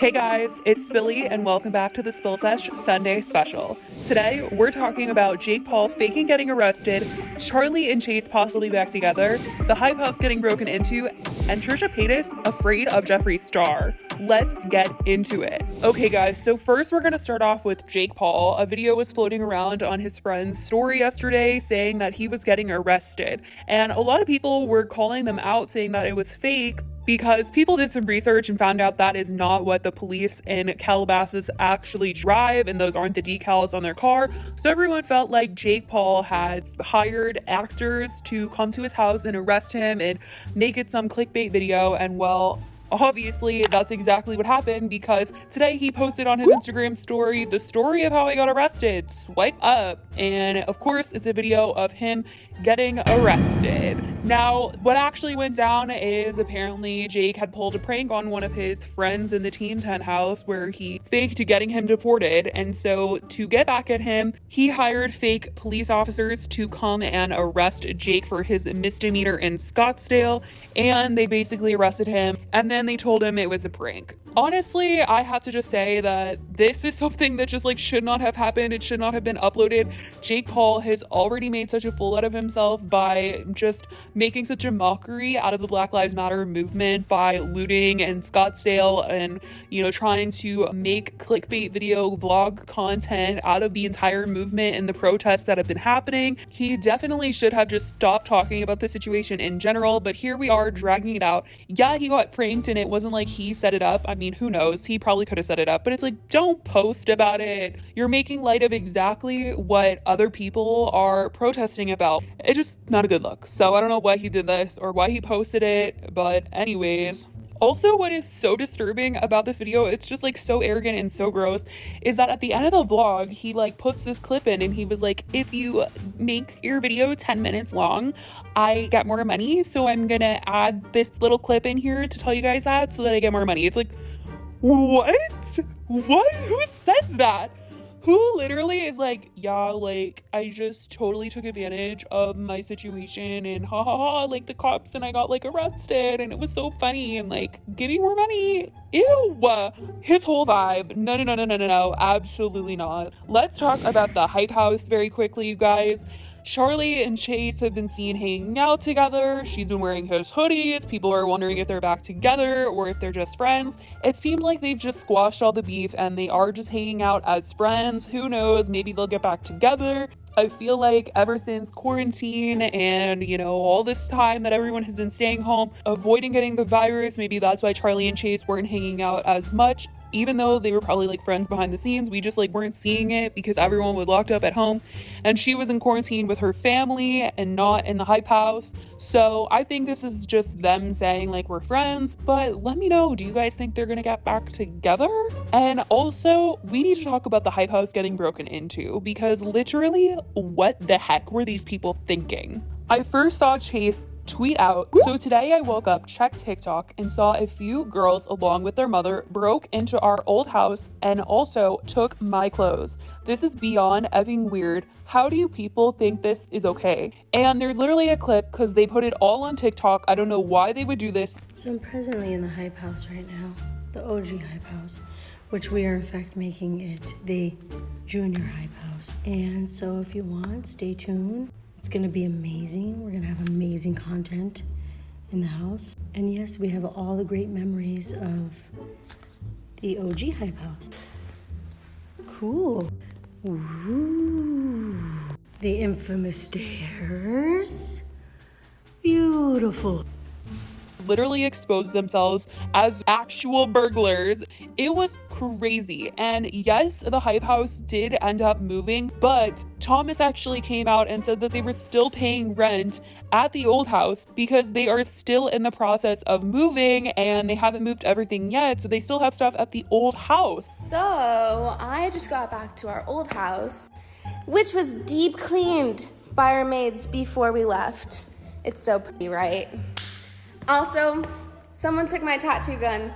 Hey guys, it's Billy and welcome back to the Sesh Sunday Special. Today, we're talking about Jake Paul faking getting arrested, Charlie and Chase possibly back together, the hype house getting broken into, and Trisha Paytas afraid of Jeffree's star. Let's get into it. Okay guys, so first we're going to start off with Jake Paul. A video was floating around on his friend's story yesterday saying that he was getting arrested. And a lot of people were calling them out saying that it was fake, because people did some research and found out that is not what the police in Calabasas actually drive, and those aren't the decals on their car. So everyone felt like Jake Paul had hired actors to come to his house and arrest him and make it some clickbait video, and well, obviously that's exactly what happened, because today he posted on his Instagram story the story of how he got arrested. Swipe up, and of course it's a video of him getting arrested. Now, what actually went down is apparently Jake had pulled a prank on one of his friends in the Team 10 house where he faked getting him deported. And so to get back at him, he hired fake police officers to come and arrest Jake for his misdemeanor in Scottsdale. And they basically arrested him, and then they told him it was a prank. Honestly, I have to just say that this is something that just should not have happened. It should not have been uploaded. Jake Paul has already made such a fool out of himself by just making such a mockery out of the Black Lives Matter movement by looting in Scottsdale and, trying to make clickbait video vlog content out of the entire movement and the protests that have been happening. He definitely should have just stopped talking about the situation in general, but here we are dragging it out. Yeah, he got pranked and it wasn't like he set it up. I mean, who knows? He probably could have set it up, but it's don't post about it. You're making light of exactly what other people are protesting about. It's just not a good look. So I don't know why he did this or why he posted it, but anyways. Also, what is so disturbing about this video, it's just so arrogant and so gross, is that at the end of the vlog, he puts this clip in and he was like, if you make your video 10 minutes long, I get more money. So I'm gonna add this little clip in here to tell you guys that so that I get more money. It's what? What? Who says that? Who literally is yeah, I just totally took advantage of my situation and ha ha ha, the cops, and I got arrested and it was so funny and give me more money. Ew. His whole vibe. No, absolutely not. Let's talk about the hype house very quickly, you guys. Charlie and Chase have been seen hanging out together. She's been wearing his hoodies. People are wondering if they're back together or if they're just friends. It seems like they've just squashed all the beef and they are just hanging out as friends. Who knows? Maybe they'll get back together. I feel like ever since quarantine and, all this time that everyone has been staying home, avoiding getting the virus, maybe that's why Charlie and Chase weren't hanging out as much. Even though they were probably friends behind the scenes, we just weren't seeing it because everyone was locked up at home and she was in quarantine with her family and not in the hype house. So I think this is just them saying we're friends, but let me know, do you guys think they're gonna get back together? And also, we need to talk about the hype house getting broken into, because literally, what the heck were these people thinking? I first saw Chase tweet out, so today I woke up, checked TikTok, and saw a few girls along with their mother broke into our old house and also took my clothes. This is beyond effing weird. How do you people think this is okay? And there's literally a clip because they put it all on TikTok. I don't know why they would do this. So I'm presently in the hype house right now, the OG hype house, which we are in fact making it the junior hype house. And so if you want, stay tuned. It's gonna be amazing. We're gonna have amazing content in the house. And yes, we have all the great memories of the OG hype house. Cool. Ooh. The infamous stairs. Beautiful. Literally exposed themselves as actual burglars. It was crazy. And yes, the hype house did end up moving, but Thomas actually came out and said that they were still paying rent at the old house because they are still in the process of moving and they haven't moved everything yet, so they still have stuff at the old house. So I just got back to our old house, which was deep cleaned by our maids before we left. It's so pretty, right? Also, someone took my tattoo gun.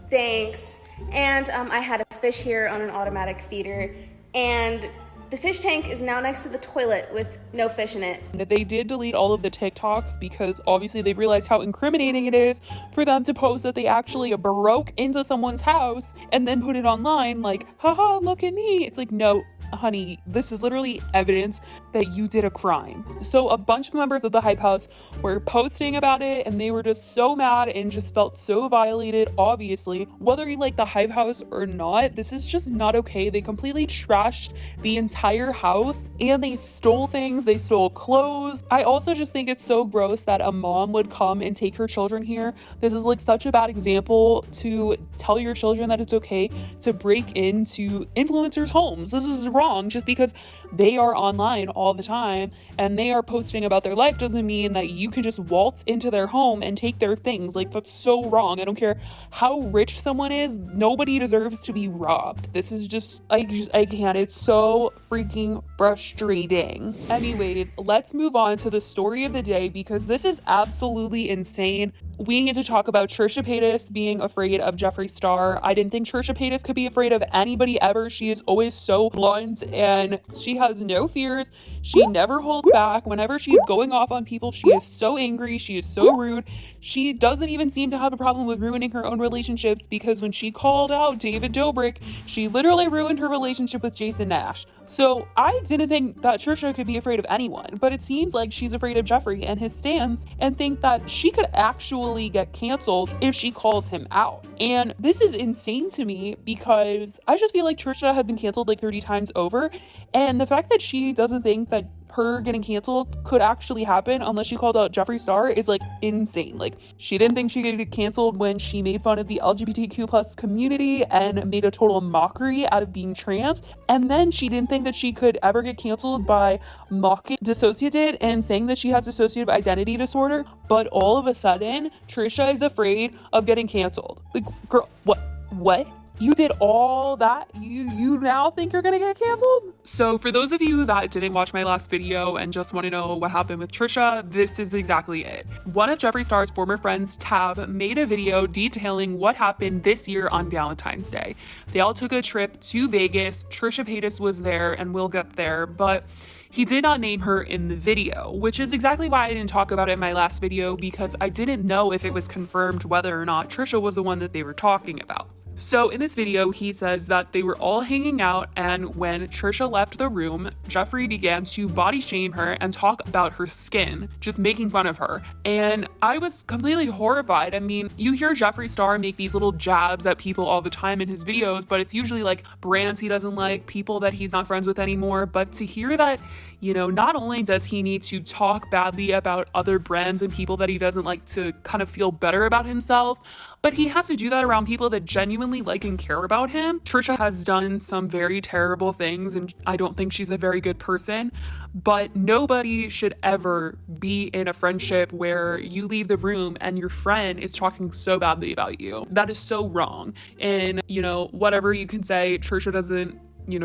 Thanks. And I had a fish here on an automatic feeder. And The fish tank is now next to the toilet with no fish in it. They did delete all of the TikToks because obviously they realized how incriminating it is for them to post that they actually broke into someone's house and then put it online like, haha, look at me. It's like, no, honey, this is literally evidence that you did a crime. So a bunch of members of the Hype House were posting about it, and they were just so mad and just felt so violated. Obviously, whether you like the Hype House or not, this is just not okay. They completely trashed the entire house and they stole things. They stole clothes. I also just think it's so gross that a mom would come and take her children here. This is like such a bad example to tell your children that it's okay to break into influencers' homes. This is wrong. Just because they are online all the time and they are posting about their life doesn't mean that you can just waltz into their home and take their things. Like, that's so wrong. I don't care how rich someone is, nobody deserves to be robbed. This is just I can't. It's so freaking frustrating. Anyways, let's move on to the story of the day because this is absolutely insane. We need to talk about Trisha Paytas being afraid of Jeffree Star. I didn't think Trisha Paytas could be afraid of anybody ever. She is always so blunt and she has no fears. She never holds back. Whenever she's going off on people, she is so angry. She is so rude. She doesn't even seem to have a problem with ruining her own relationships because when she called out David Dobrik, she literally ruined her relationship with Jason Nash. So I didn't think that Trisha could be afraid of anyone, but it seems like she's afraid of Jeffree and his stance and think that she could actually get canceled if she calls him out. And this is insane to me because I just feel like Trisha has been canceled like 30 times over. And the fact that she doesn't think that her getting canceled could actually happen unless she called out Jeffree Star is like insane. Like, she didn't think she could get canceled when she made fun of the LGBTQ plus community and made a total mockery out of being trans. And then she didn't think that she could ever get canceled by mocking dissociated and saying that she has dissociative identity disorder. But all of a sudden, Trisha is afraid of getting canceled. Like, girl, what? You did all that? You now think you're gonna get canceled? So for those of you that didn't watch my last video and just want to know what happened with Trisha, this is exactly it. One of Jeffree Star's former friends, Tab, made a video detailing what happened this year on Valentine's Day. They all took a trip to Vegas. Trisha Paytas was there, and we'll get there, but he did not name her in the video, which is exactly why I didn't talk about it in my last video, because I didn't know if it was confirmed whether or not Trisha was the one that they were talking about. So in this video, he says that they were all hanging out, and when Trisha left the room, Jeffree began to body shame her and talk about her skin, just making fun of her. And I was completely horrified. I mean, you hear Jeffree Star make these little jabs at people all the time in his videos, but it's usually like brands he doesn't like, people that he's not friends with anymore. But to hear that, you know, not only does he need to talk badly about other brands and people that he doesn't like to kind of feel better about himself, but he has to do that around people that genuinely like and care about him. Trisha has done some very terrible things, and I don't think she's a very good person, but nobody should ever be in a friendship where you leave the room and your friend is talking so badly about you. That is so wrong. And, you know, whatever you can say, Trisha doesn't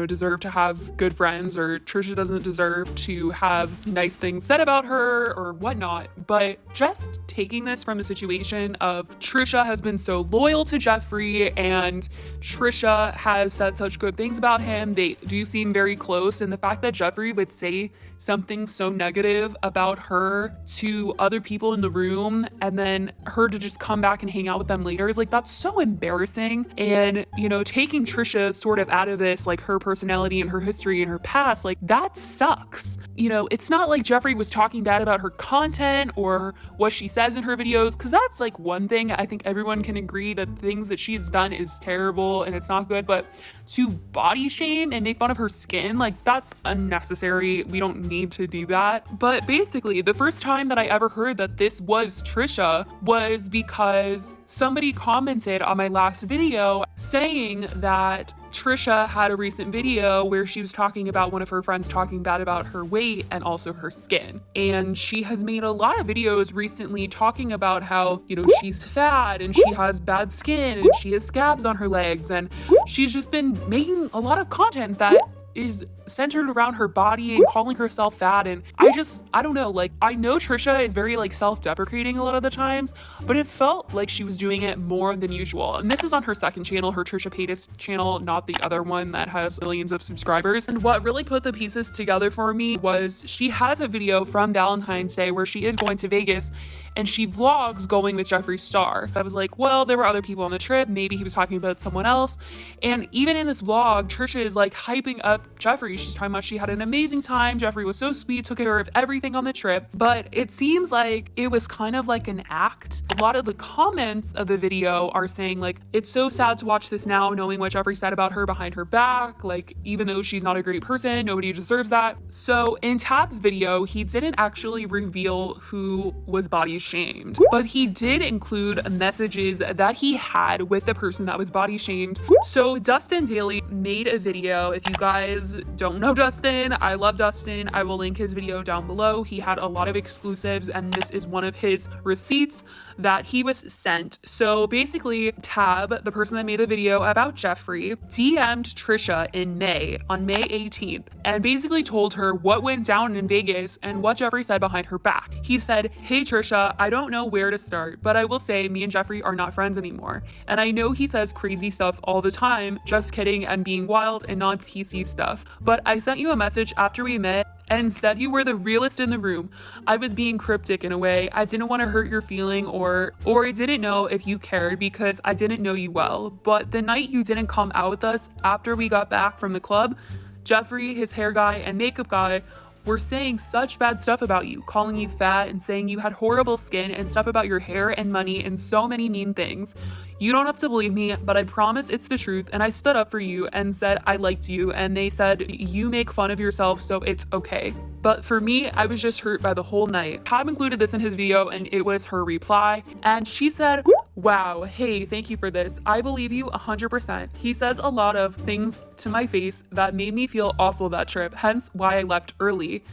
deserve to have good friends, or Trisha doesn't deserve to have nice things said about her or whatnot. But just taking this from a situation of Trisha has been so loyal to Jeffree and Trisha has said such good things about him. They do seem very close. And the fact that Jeffree would say something so negative about her to other people in the room and then her to just come back and hang out with them later is like, that's so embarrassing. And, you know, taking Trisha sort of out of this, like her personality and her history and her past, like, that sucks. You know, it's not like Jeffree was talking bad about her content or what she says in her videos, because that's like one thing. I think everyone can agree that things that she's done is terrible and it's not good, but to body shame and make fun of her skin, like, that's unnecessary. We don't need to do that. But basically, the first time that I ever heard that this was Trisha was because somebody commented on my last video saying that Trisha had a recent video where she was talking about one of her friends talking bad about her weight and also her skin. And she has made a lot of videos recently talking about how, you know, she's fat and she has bad skin and she has scabs on her legs. And she's just been making a lot of content that is centered around her body and calling herself fat. And I don't know, like, I know Trisha is very like self-deprecating a lot of the times, but it felt like she was doing it more than usual. And this is on her second channel, her Trisha Paytas channel, not the other one that has millions of subscribers. And what really put the pieces together for me was she has a video from Valentine's Day where she is going to Vegas and she vlogs going with Jeffree Star. I was like, well, there were other people on the trip. Maybe he was talking about someone else. And even in this vlog, Trisha is like hyping up Jeffree. She's talking about she had an amazing time. Jeffree was so sweet, took care of everything on the trip. But it seems like it was kind of like an act. A lot of the comments of the video are saying like, it's so sad to watch this now, knowing what Jeffree said about her behind her back. Like, even though she's not a great person, nobody deserves that. So in Tab's video, he didn't actually reveal who was body shamed, but he did include messages that he had with the person that was body shamed. So Dustin Daly made a video. If you guys don't know Dustin, I love Dustin. I will link his video down below. He had a lot of exclusives, and this is one of his receipts that he was sent. So basically, Tab, the person that made the video about Jeffree, DM'd Trisha in May, on May 18th, and basically told her what went down in Vegas and what Jeffree said behind her back. He said, "Hey Trisha, I don't know where to start, but I will say me and Jeffree are not friends anymore. And I know he says crazy stuff all the time, just kidding and being wild and non-PC stuff. But I sent you a message after we met and said you were the realest in the room. I was being cryptic in a way. I didn't want to hurt your feeling or I didn't know if you cared because I didn't know you well. But the night you didn't come out with us after we got back from the club, Jeffree, his hair guy and makeup guy, were saying such bad stuff about you, calling you fat and saying you had horrible skin and stuff about your hair and money and so many mean things. You don't have to believe me, but I promise it's the truth, and I stood up for you and said I liked you, and they said you make fun of yourself, so it's okay. But for me, I was just hurt by the whole night." Tab included this in his video, and it was her reply, and she said, "Wow, hey, thank you for this. I believe you 100%. He says a lot of things to my face that made me feel awful that trip, hence why I left early.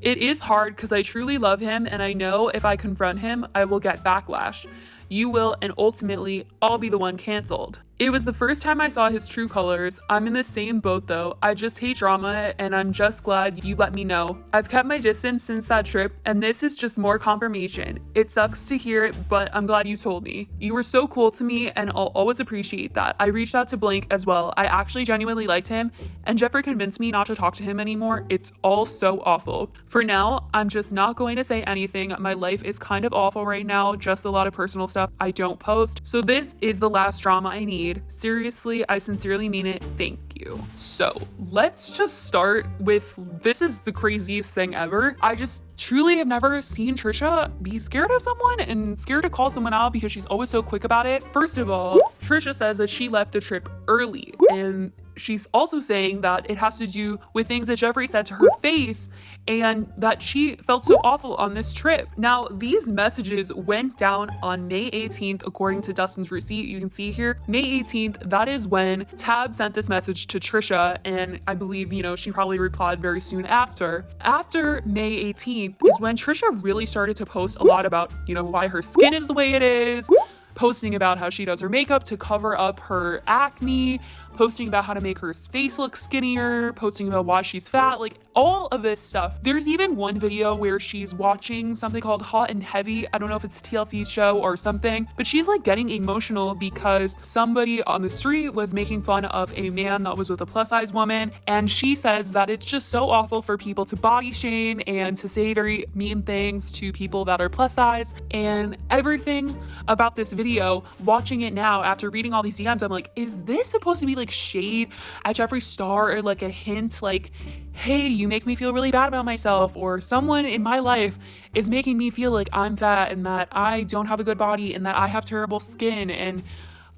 It is hard because I truly love him, and I know if I confront him, I will get backlash. You will, and ultimately, I'll be the one canceled. It was the first time I saw his true colors. I'm in the same boat though. I just hate drama, and I'm just glad you let me know. I've kept my distance since that trip, and this is just more confirmation. It sucks to hear it, but I'm glad you told me. You were so cool to me, and I'll always appreciate that. I reached out to Blank as well. I actually genuinely liked him, and Jeffree convinced me not to talk to him anymore. It's all so awful. For now, I'm just not going to say anything. My life is kind of awful right now, just a lot of personal stuff I don't post. So this is the last drama I need. Seriously, I sincerely mean it. Thank you." So let's just start with, this is the craziest thing ever. I just truly have never seen Trisha be scared of someone and scared to call someone out because she's always so quick about it. First of all, Trisha says that she left the trip early, and she's also saying that it has to do with things that Jeffree said to her face and that she felt so awful on this trip. Now, these messages went down on May 18th, according to Dustin's receipt. You can see here, May 18th, that is when Tab sent this message to Trisha, and I believe, she probably replied very soon after. After May 18th is when Trisha really started to post a lot about, why her skin is the way it is, posting about how she does her makeup to cover up her acne, posting about how to make her face look skinnier, posting about why she's fat, like all of this stuff. There's even one video where she's watching something called Hot and Heavy. I don't know if it's TLC's show or something, but she's like getting emotional because somebody on the street was making fun of a man that was with a plus size woman. And she says that it's just so awful for people to body shame and to say very mean things to people that are plus size. And everything about this video, watching it now after reading all these DMs, I'm like, is this supposed to be like shade at Jeffree Star, or like a hint like, hey, you make me feel really bad about myself, or someone in my life is making me feel like I'm fat and that I don't have a good body and that I have terrible skin? And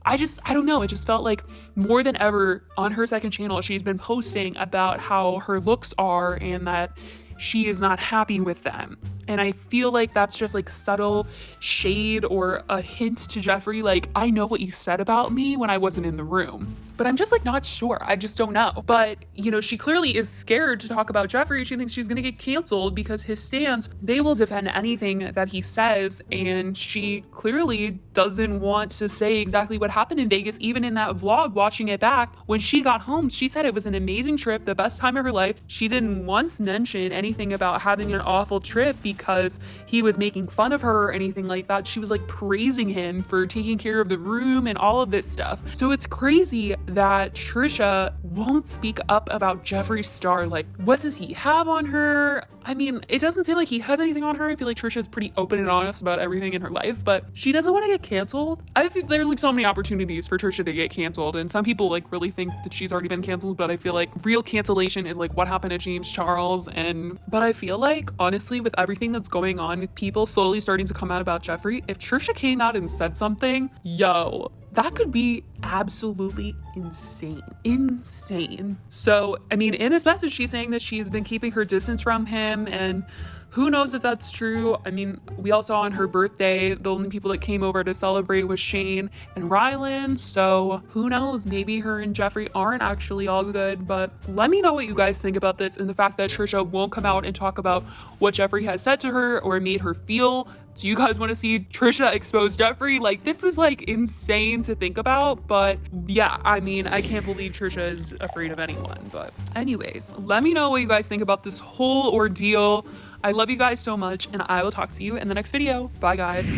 I don't know, it just felt like more than ever on her second channel, she's been posting about how her looks are and that she is not happy with them. And I feel like that's just like subtle shade or a hint to Jeffree, like, I know what you said about me when I wasn't in the room, but I'm just like not sure. I just don't know. But, you know, she clearly is scared to talk about Jeffree. She thinks she's gonna get canceled because his stans, they will defend anything that he says, and she clearly doesn't want to say exactly what happened in Vegas. Even in that vlog, watching it back, when she got home, she said it was an amazing trip, the best time of her life. She didn't once mention anything about having an awful trip because he was making fun of her or anything like that. She was like praising him for taking care of the room and all of this stuff. So it's crazy that Trisha won't speak up about Jeffree's star. Like, what does he have on her? I mean, it doesn't seem like he has anything on her. I feel like Trisha's pretty open and honest about everything in her life, but she doesn't want to get canceled. I think there's like so many opportunities for Trisha to get canceled, and some people like really think that she's already been canceled, but I feel like real cancellation is like what happened to James Charles. But I feel like, honestly, with everything that's going on, with people slowly starting to come out about Jeffree, if Trisha came out and said something, yo, that could be absolutely insane. So, I mean, in this message, she's saying that she's been keeping her distance from him, and who knows if that's true. I mean, we all saw on her birthday, the only people that came over to celebrate was Shane and Ryland, so who knows, maybe her and Jeffree aren't actually all good. But let me know what you guys think about this and the fact that Trisha won't come out and talk about what Jeffree has said to her or made her feel. Do you guys want to see Trisha expose Jeffree? Like, this is like insane to think about, but yeah, I mean, I can't believe Trisha is afraid of anyone. But anyways, let me know what you guys think about this whole ordeal. I love you guys so much, and I will talk to you in the next video. Bye, guys.